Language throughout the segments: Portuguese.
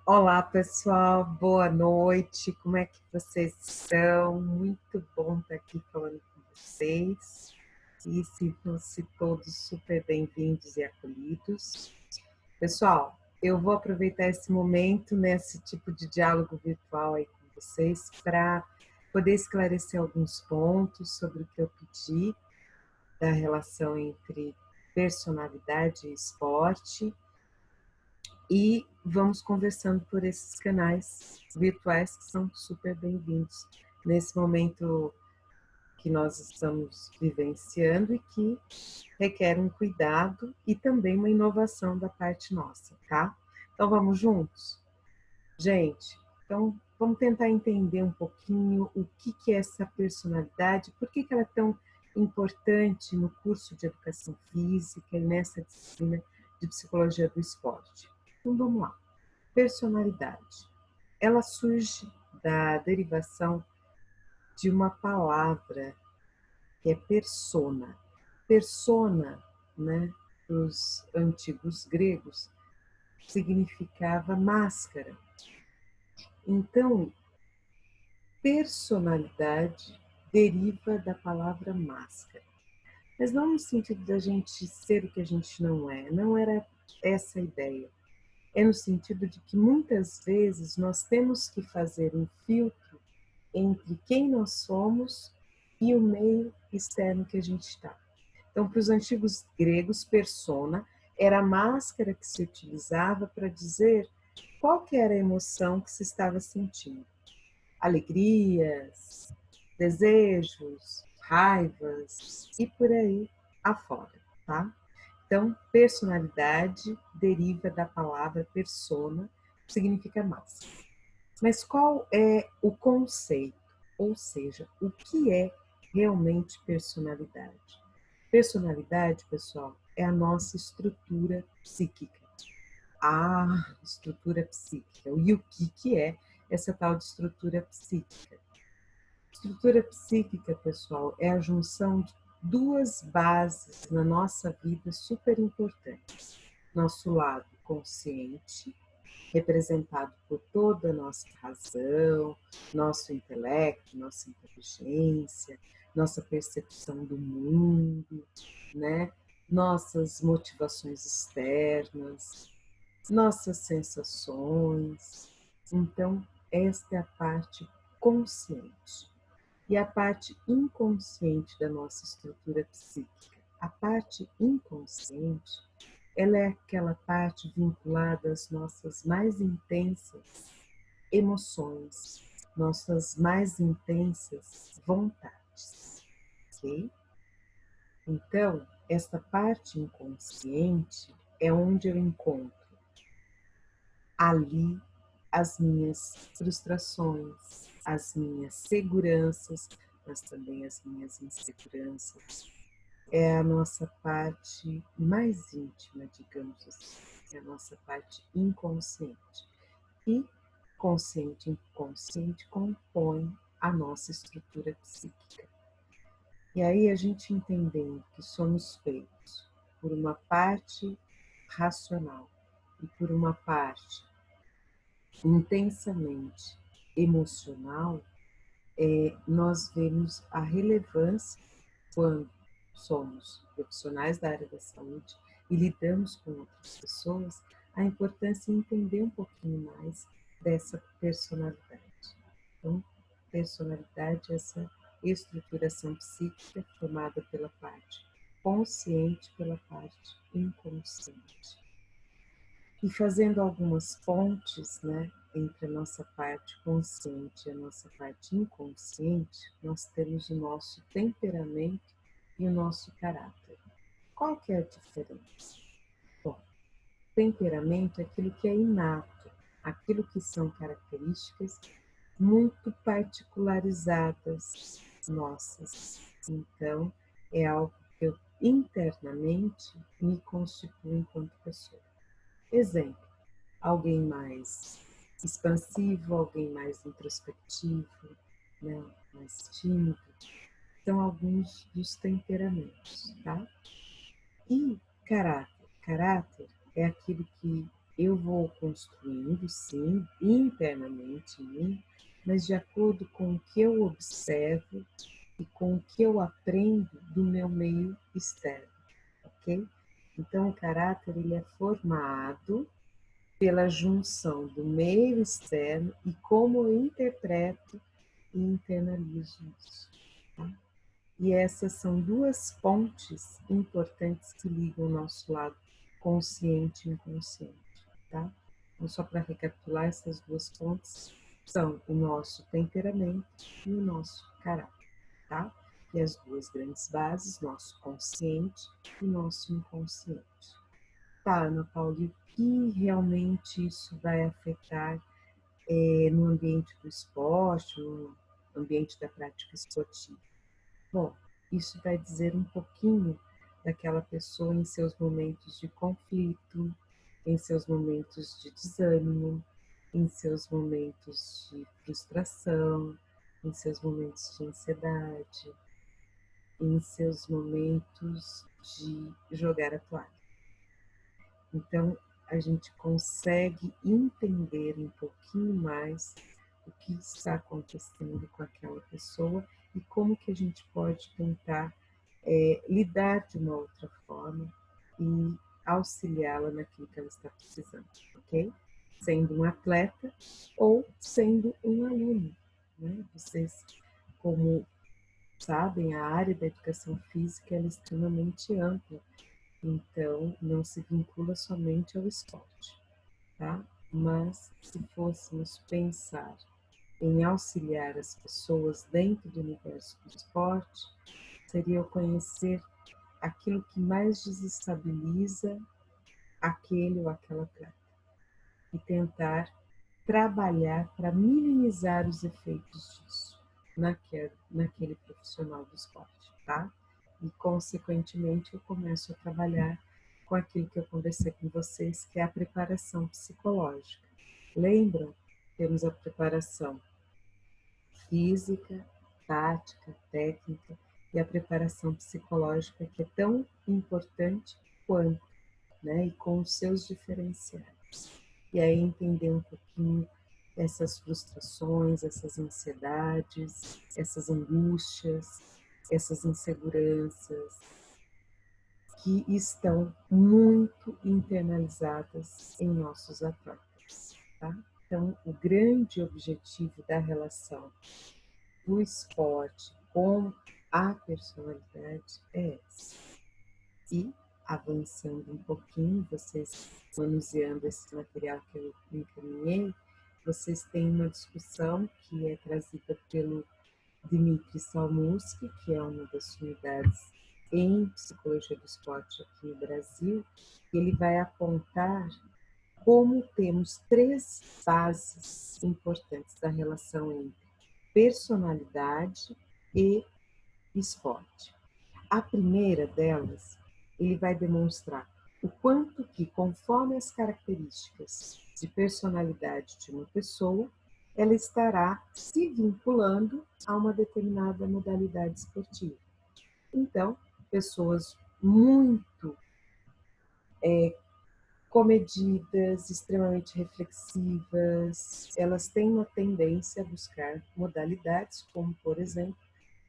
Olá, pessoal, boa noite. Como é que vocês estão? Muito bom estar aqui falando com vocês. E sintam-se todos super bem-vindos e acolhidos. Pessoal, eu vou aproveitar esse momento, nesse tipo de diálogo virtual aí com vocês, para poder esclarecer alguns pontos sobre o que eu pedi da relação entre personalidade e esporte. E vamos conversando por esses canais virtuais que são super bem-vindos nesse momento que nós estamos vivenciando e que requer um cuidado e também uma inovação da parte nossa, tá? Então vamos juntos? Gente, então vamos tentar entender um pouquinho o que é essa personalidade, por que ela é tão importante no curso de educação física e nessa disciplina de psicologia do esporte. Então vamos lá. Personalidade. Ela surge da derivação de uma palavra que é persona. Persona, né, dos antigos gregos, significava máscara. Então, personalidade deriva da palavra máscara. Mas não no sentido da gente ser o que a gente não era essa a ideia. É no sentido de que muitas vezes nós temos que fazer um filtro entre quem nós somos e o meio externo que a gente está. Então, para os antigos gregos, persona era a máscara que se utilizava para dizer qual que era a emoção que se estava sentindo. Alegrias, desejos, raivas e por aí afora, tá? Então, personalidade deriva da palavra persona, que significa máscara. Mas qual é o conceito? Ou seja, o que é realmente personalidade? Personalidade, pessoal, é a nossa estrutura psíquica. A estrutura psíquica. E o que é essa tal de estrutura psíquica? Estrutura psíquica, pessoal, é a junção de duas bases na nossa vida super importantes. Nosso lado consciente, representado por toda a nossa razão, nosso intelecto, nossa inteligência, nossa percepção do mundo, né? Nossas motivações externas, nossas sensações. Então, esta é a parte consciente. E a parte inconsciente da nossa estrutura psíquica. A parte inconsciente, ela é aquela parte vinculada às nossas mais intensas emoções, nossas mais intensas vontades, ok? Então, esta parte inconsciente é onde eu encontro ali as minhas frustrações, as minhas seguranças, mas também as minhas inseguranças. É a nossa parte mais íntima, digamos assim, é a nossa parte inconsciente. E consciente e inconsciente compõem a nossa estrutura psíquica. E aí a gente entendendo que somos feitos por uma parte racional e por uma parte intensamente emocional, nós vemos a relevância quando somos profissionais da área da saúde e lidamos com outras pessoas, a importância de entender um pouquinho mais dessa personalidade. Então, personalidade é essa estruturação psíquica formada pela parte consciente, pela parte inconsciente. E fazendo algumas pontes, né, entre a nossa parte consciente e a nossa parte inconsciente, nós temos o nosso temperamento e o nosso caráter. Qual que é a diferença? Bom, temperamento é aquilo que é inato, aquilo que são características muito particularizadas nossas. Então, é algo que eu internamente me constituo enquanto pessoa. Exemplo, alguém mais expansivo, alguém mais introspectivo, né, mais tímido. São alguns dos temperamentos, tá? E caráter. Caráter é aquilo que eu vou construindo, sim, internamente em mim, mas de acordo com o que eu observo e com o que eu aprendo do meu meio externo, ok? Então, o caráter ele é formado pela junção do meio externo e como eu interpreto e internalizo isso. Tá? E essas são duas pontes importantes que ligam o nosso lado consciente e inconsciente. Tá? Então, só para recapitular, essas duas pontes são o nosso temperamento e o nosso caráter. Tá? E as duas grandes bases, nosso consciente e nosso inconsciente. Tá, Ana Paula, e o que realmente isso vai afetar no ambiente do esporte, no ambiente da prática esportiva? Bom, isso vai dizer um pouquinho daquela pessoa em seus momentos de conflito, em seus momentos de desânimo, em seus momentos de frustração, em seus momentos de ansiedade, em seus momentos de jogar a toalha. Então, a gente consegue entender um pouquinho mais o que está acontecendo com aquela pessoa e como que a gente pode tentar lidar de uma outra forma e auxiliá-la naquilo que ela está precisando, ok? Sendo um atleta ou sendo um aluno, né? Vocês, como sabem, a área da educação física é extremamente ampla, então não se vincula somente ao esporte, tá? Mas se fôssemos pensar em auxiliar as pessoas dentro do universo do esporte, seria eu conhecer aquilo que mais desestabiliza aquele ou aquela atleta e tentar trabalhar para minimizar os efeitos disso naquele profissional do esporte, tá? E, consequentemente, eu começo a trabalhar com aquilo que eu conversei com vocês, que é a preparação psicológica. Lembram? Temos a preparação física, tática, técnica e a preparação psicológica, que é tão importante quanto, né? E com os seus diferenciais. E aí entender um pouquinho essas frustrações, essas ansiedades, essas angústias, essas inseguranças que estão muito internalizadas em nossos atletas, tá? Então, o grande objetivo da relação do esporte com a personalidade é esse. E, avançando um pouquinho, vocês manuseando esse material que eu encaminhei, vocês têm uma discussão que é trazida pelo Dmitry Salmutsky, que é uma das unidades em psicologia do esporte aqui no Brasil. Ele vai apontar como temos três bases importantes da relação entre personalidade e esporte. A primeira delas, ele vai demonstrar o quanto que, conforme as características de personalidade de uma pessoa, ela estará se vinculando a uma determinada modalidade esportiva. Então, pessoas muito comedidas, extremamente reflexivas, elas têm uma tendência a buscar modalidades como, por exemplo,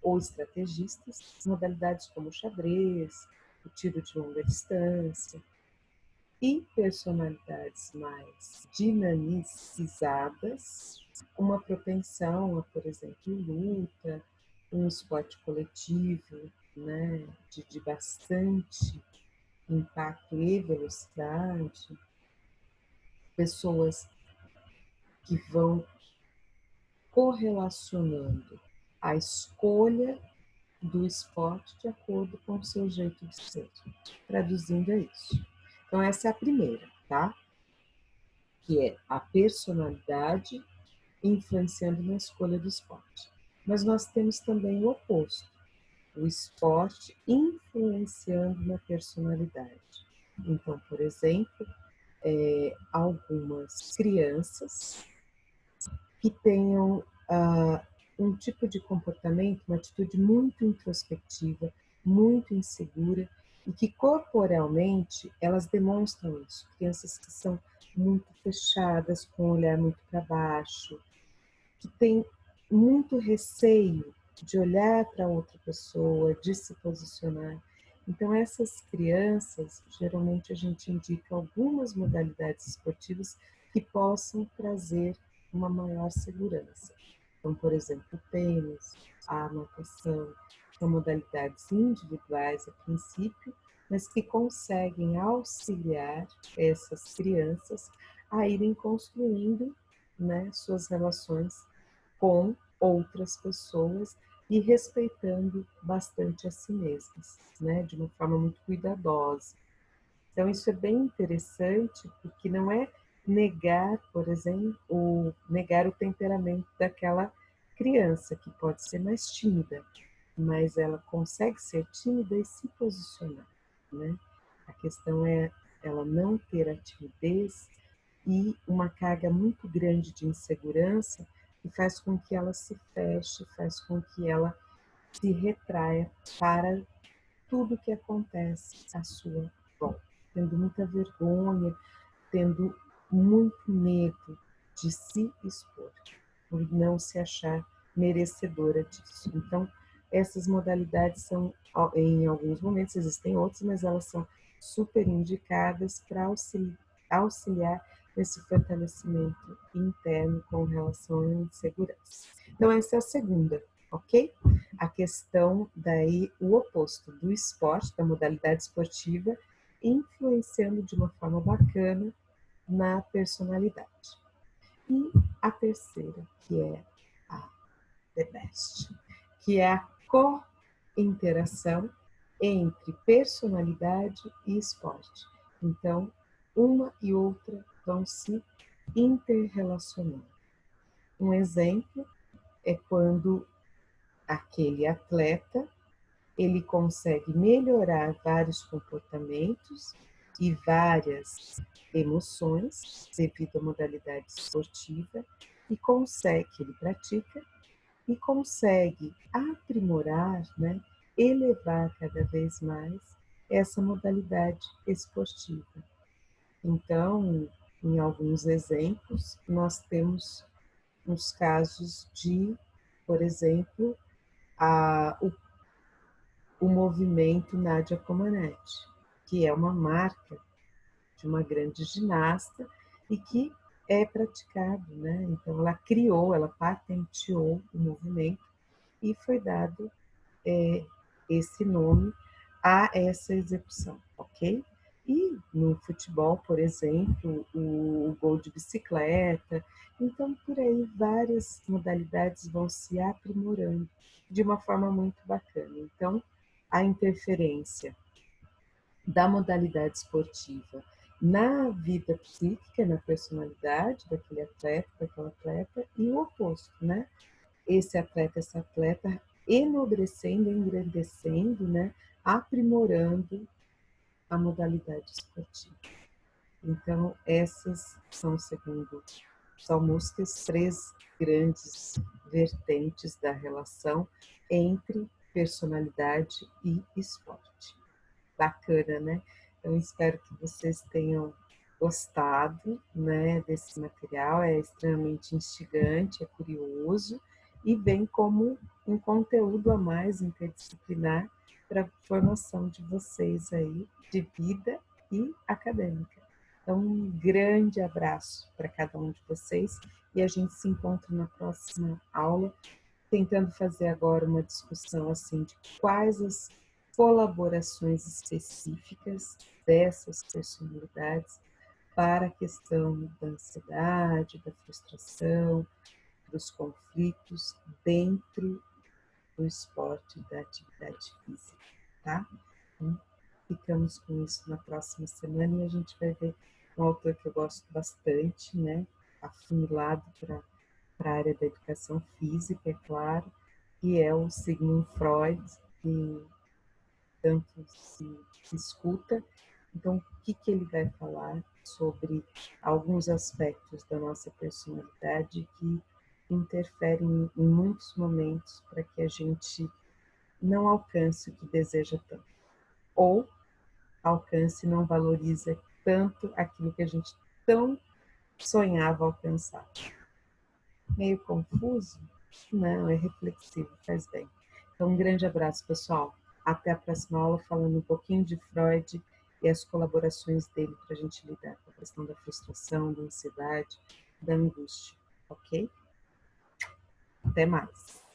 ou estrategistas, modalidades como o xadrez, o tiro de longa distância, e personalidades mais dinamicizadas, uma propensão a, por exemplo, luta, um esporte coletivo, né, de bastante impacto e velocidade, pessoas que vão correlacionando a escolha do esporte de acordo com o seu jeito de ser. Traduzindo é isso. Então essa é a primeira, tá? Que é a personalidade influenciando na escolha do esporte. Mas nós temos também o oposto, o esporte influenciando na personalidade. Então, por exemplo, algumas crianças que tenham um tipo de comportamento, uma atitude muito introspectiva, muito insegura, e que corporalmente elas demonstram isso. Crianças que são muito fechadas, com o olhar muito para baixo, que têm muito receio de olhar para outra pessoa, de se posicionar. Então, essas crianças, geralmente a gente indica algumas modalidades esportivas que possam trazer uma maior segurança. Então, por exemplo, o tênis, a natação, são modalidades individuais a princípio, mas que conseguem auxiliar essas crianças a irem construindo, né, suas relações com outras pessoas e respeitando bastante a si mesmas, né, de uma forma muito cuidadosa. Então, isso é bem interessante, porque não é negar, por exemplo, negar o temperamento daquela criança, que pode ser mais tímida, mas ela consegue ser tímida e se posicionar, né? A questão é ela não ter a timidez e uma carga muito grande de insegurança que faz com que ela se feche, faz com que ela se retraia para tudo que acontece à sua volta, tendo muita vergonha, tendo muito medo de se expor, por não se achar merecedora disso. Então, essas modalidades são, em alguns momentos, existem outros, mas elas são super indicadas para auxiliar nesse fortalecimento interno com relação à insegurança. Então, essa é a segunda, ok? A questão daí, o oposto do esporte, da modalidade esportiva, influenciando de uma forma bacana na personalidade. E a terceira, que é a The Best, que é a co-interação entre personalidade e esporte. Então, uma e outra vão se interrelacionando. Um exemplo é quando aquele atleta ele consegue melhorar vários comportamentos e várias emoções devido à modalidade esportiva e consegue, ele pratica, e consegue aprimorar, né, elevar cada vez mais essa modalidade esportiva. Então, em alguns exemplos, nós temos uns casos de, por exemplo, o movimento Nadia Comaneci, que é uma marca de uma grande ginasta e que é praticado, né? Então, ela criou, ela patenteou o movimento e foi dado esse nome a essa execução, ok? E no futebol, por exemplo, o gol de bicicleta. Então, por aí, várias modalidades vão se aprimorando de uma forma muito bacana. Então, a interferência da modalidade esportiva na vida psíquica, na personalidade daquele atleta, daquela atleta, e o oposto, né? Esse atleta, essa atleta enobrecendo, engrandecendo, né? Aprimorando a modalidade esportiva. Então, essas são, segundo Salmuski, as três grandes vertentes da relação entre personalidade e esporte. Bacana, né? Então, espero que vocês tenham gostado, né, desse material. É extremamente instigante, é curioso e vem como um conteúdo a mais interdisciplinar para a formação de vocês aí de vida e acadêmica. Então, um grande abraço para cada um de vocês e a gente se encontra na próxima aula, tentando fazer agora uma discussão assim de quais as colaborações específicas dessas personalidades para a questão da ansiedade, da frustração, dos conflitos dentro do esporte, da atividade física, tá? Então, ficamos com isso na próxima semana e a gente vai ver um autor que eu gosto bastante, né? Afunilado para a área da educação física, é claro, que é o Sigmund Freud, que tanto se escuta. Então, o que ele vai falar sobre alguns aspectos da nossa personalidade que interferem em muitos momentos para que a gente não alcance o que deseja tanto, ou alcance e não valoriza tanto aquilo que a gente tão sonhava alcançar. Meio confuso? Não, é reflexivo, faz bem. Então, um grande abraço, pessoal. Até a próxima aula, falando um pouquinho de Freud e as colaborações dele para a gente lidar com a questão da frustração, da ansiedade, da angústia, ok? Até mais.